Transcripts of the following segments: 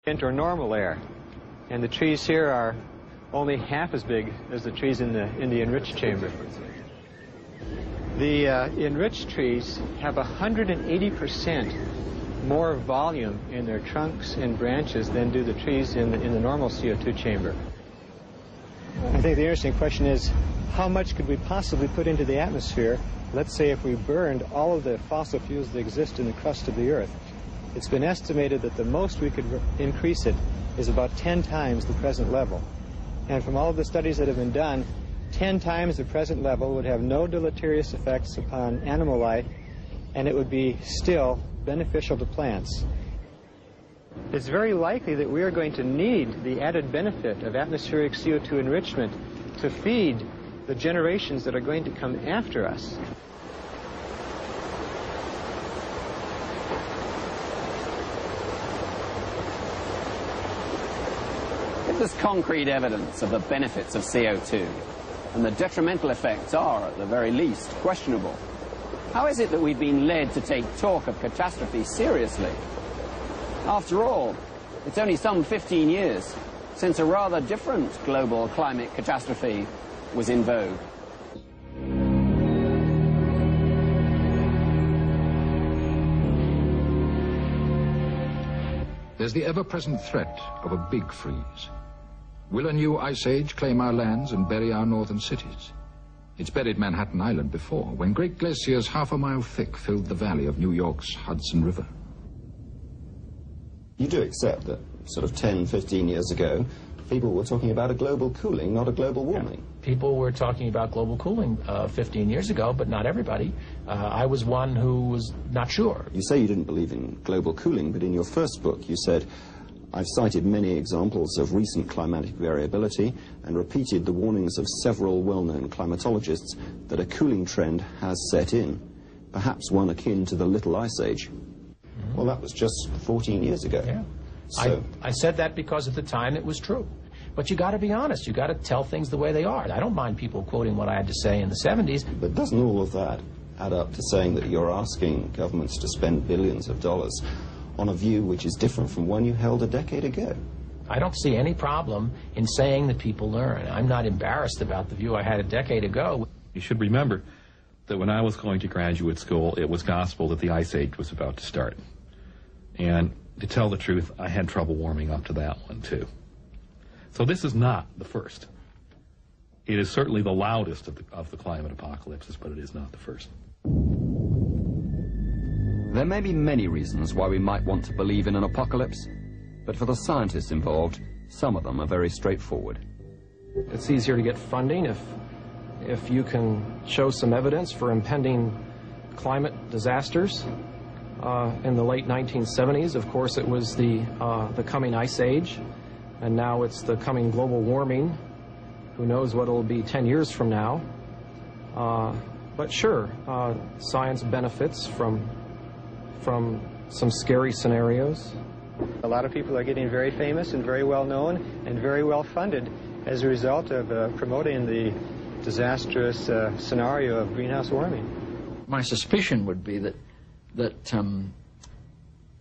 or normal air. And the trees here are only half as big as the trees in the enriched chamber. The enriched trees have 180% more volume in their trunks and branches than do the trees in the normal CO2 chamber. I think the interesting question is, how much could we possibly put into the atmosphere, let's say if we burned all of the fossil fuels that exist in the crust of the Earth? It's been estimated that the most we could increase it is about 10 times the present level. And from all of the studies that have been done, 10 times the present level would have no deleterious effects upon animal life, and it would be still beneficial to plants. It's very likely that we are going to need the added benefit of atmospheric CO2 enrichment to feed the generations that are going to come after us. If there's concrete evidence of the benefits of CO2, and the detrimental effects are, at the very least, questionable, how is it that we've been led to take talk of catastrophe seriously? After all, it's only some 15 years since a rather different global climate catastrophe was in vogue. There's the ever-present threat of a big freeze. Will a new ice age claim our lands and bury our northern cities? It's buried Manhattan Island before, when great glaciers half a mile thick filled the valley of New York's Hudson River. You do accept that sort of 10, 15 years ago, people were talking about a global cooling, not a global warming. Yeah. People were talking about global cooling 15 years ago, but not everybody. I was one who was not sure. You say you didn't believe in global cooling, but in your first book you said, I've cited many examples of recent climatic variability and repeated the warnings of several well-known climatologists that a cooling trend has set in, perhaps one akin to the Little Ice Age. Mm-hmm. Well, that was just 14 years ago. Yeah. So I said that because at the time it was true. But you got to be honest. You got to tell things the way they are. I don't mind people quoting what I had to say in the 70s. But doesn't all of that add up to saying that you're asking governments to spend billions of dollars on a view which is different from one you held a decade ago? I don't see any problem in saying that people learn. I'm not embarrassed about the view I had a decade ago. You should remember that when I was going to graduate school, it was gospel that the Ice Age was about to start. And to tell the truth, I had trouble warming up to that one, too. So this is not the first. It is certainly the loudest of the climate apocalypses, but it is not the first. There may be many reasons why we might want to believe in an apocalypse, but for the scientists involved, some of them are very straightforward. It's easier to get funding if you can show some evidence for impending climate disasters. In the late 1970s, of course, it was the coming ice age, and now it's the coming global warming. Who knows what it'll be 10 years from now. But sure, science benefits from some scary scenarios. A lot of people are getting very famous and very well known and very well funded as a result of promoting the disastrous scenario of greenhouse warming. My suspicion would be that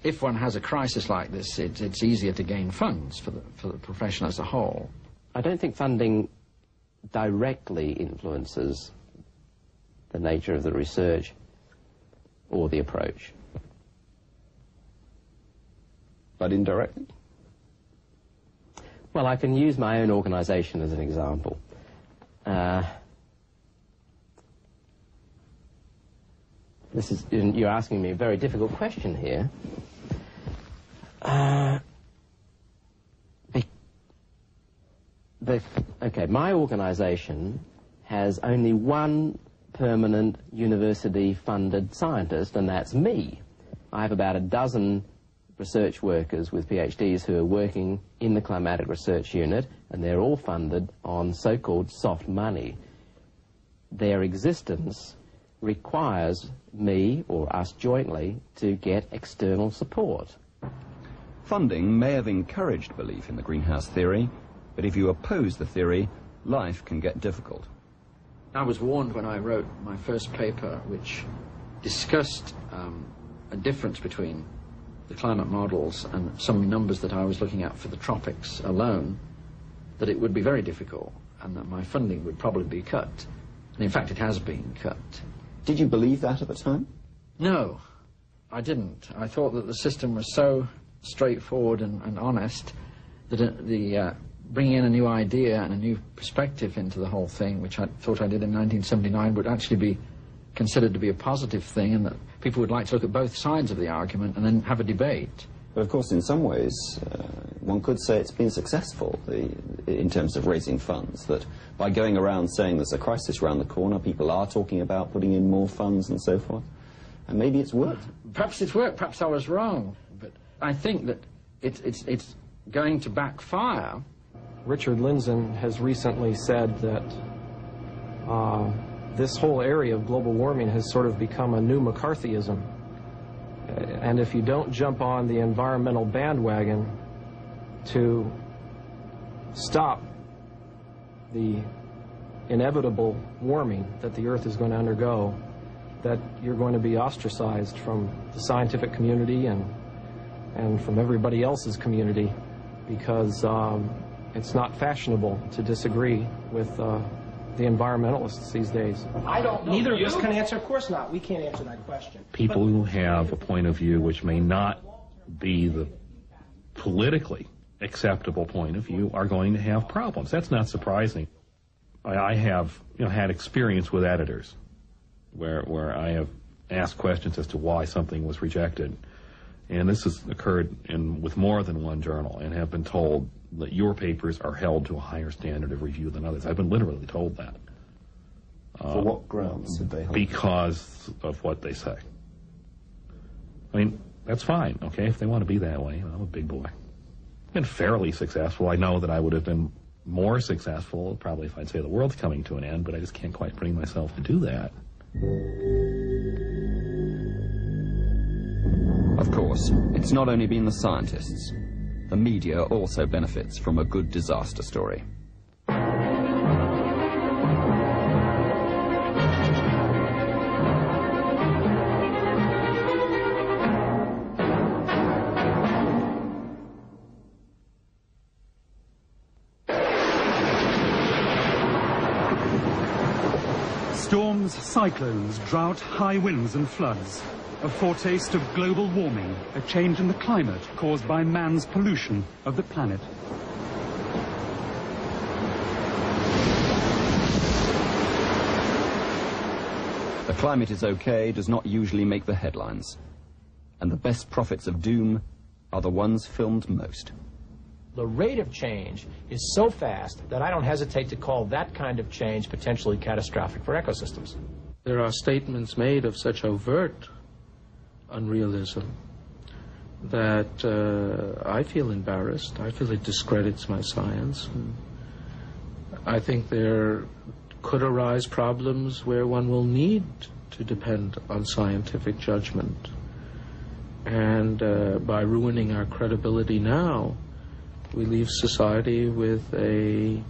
if one has a crisis like this, it's easier to gain funds for the profession as a whole. I don't think funding directly influences the nature of the research or the approach. But indirectly? Well, I can use my own organisation as an example. You're asking me a very difficult question here. Okay, my organisation has only one permanent university-funded scientist, and that's me. I have about a dozen research workers with PhDs who are working in the climatic research unit, and they're all funded on so-called soft money. Their existence requires me, or us jointly, to get external support. Funding may have encouraged belief in the greenhouse theory, but if you oppose the theory, life can get difficult. I was warned when I wrote my first paper, which discussed a difference between the climate models and some numbers that I was looking at for the tropics alone, that it would be very difficult and that my funding would probably be cut. And in fact, it has been cut. Did you believe that at the time? No, I didn't. I thought that the system was so straightforward and honest that bringing in a new idea and a new perspective into the whole thing, which I thought I did in 1979, would actually be considered to be a positive thing, and that people would like to look at both sides of the argument and then have a debate. But of course, in some ways, one could say it's been successful in terms of raising funds, that by going around saying there's a crisis around the corner, people are talking about putting in more funds and so forth. And maybe it's worked. Perhaps it's worked, perhaps I was wrong. But I think that it's going to backfire. Richard Lindzen has recently said that this whole area of global warming has sort of become a new McCarthyism. And if you don't jump on the environmental bandwagon to stop the inevitable warming that the Earth is going to undergo, that you're going to be ostracized from the scientific community and from everybody else's community, because it's not fashionable to disagree with the environmentalists these days. I don't know. Neither of us can answer. Of course not. We can't answer that question. People who have a point of view which may not be the politically acceptable point of view are going to have problems. That's not surprising. I have had experience with editors where I have asked questions as to why something was rejected. And this has occurred with more than one journal, and have been told that your papers are held to a higher standard of review than others. I've been literally told that. For what grounds did they hold? Because of what they say. I mean, that's fine, okay, if they want to be that way. I'm a big boy. I've been fairly successful. I know that I would have been more successful probably if I'd say the world's coming to an end, but I just can't quite bring myself to do that. Of course, it's not only been the scientists. The media also benefits from a good disaster story. Storms, cyclones, drought, high winds and floods. A foretaste of global warming, a change in the climate caused by man's pollution of the planet. The climate is okay does not usually make the headlines. And the best prophets of doom are the ones filmed most. The rate of change is so fast that I don't hesitate to call that kind of change potentially catastrophic for ecosystems. There are statements made of such overt unrealism that I feel embarrassed. I feel it discredits my science. I think there could arise problems where one will need to depend on scientific judgment. And by ruining our credibility now, we leave society with a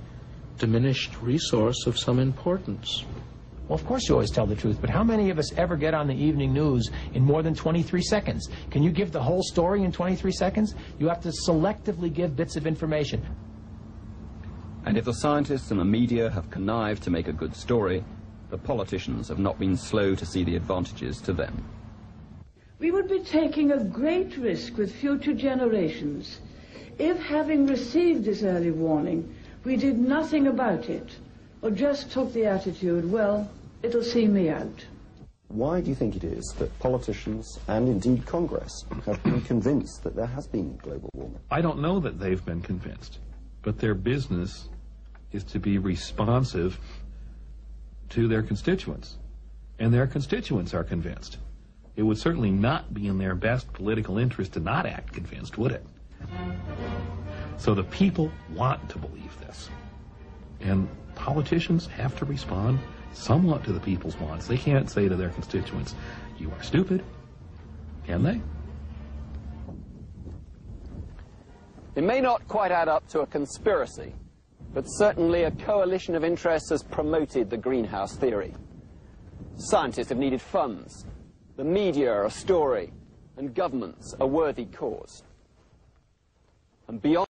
diminished resource of some importance. Well, of course you always tell the truth, but how many of us ever get on the evening news in more than 23 seconds? Can you give the whole story in 23 seconds? You have to selectively give bits of information. And if the scientists and the media have connived to make a good story, the politicians have not been slow to see the advantages to them. We would be taking a great risk with future generations if, having received this early warning, we did nothing about it, or just took the attitude, well, it'll see me out. Why do you think it is that politicians, and indeed Congress, have been convinced that there has been global warming? I don't know that they've been convinced, but their business is to be responsive to their constituents, and their constituents are convinced. It would certainly not be in their best political interest to not act convinced, would it? So the people want to believe this, and politicians have to respond somewhat to the people's wants. They can't say to their constituents, you are stupid, can they? It may not quite add up to a conspiracy, but certainly a coalition of interests has promoted the greenhouse theory. Scientists have needed funds, the media a story, and governments a worthy cause. And beyond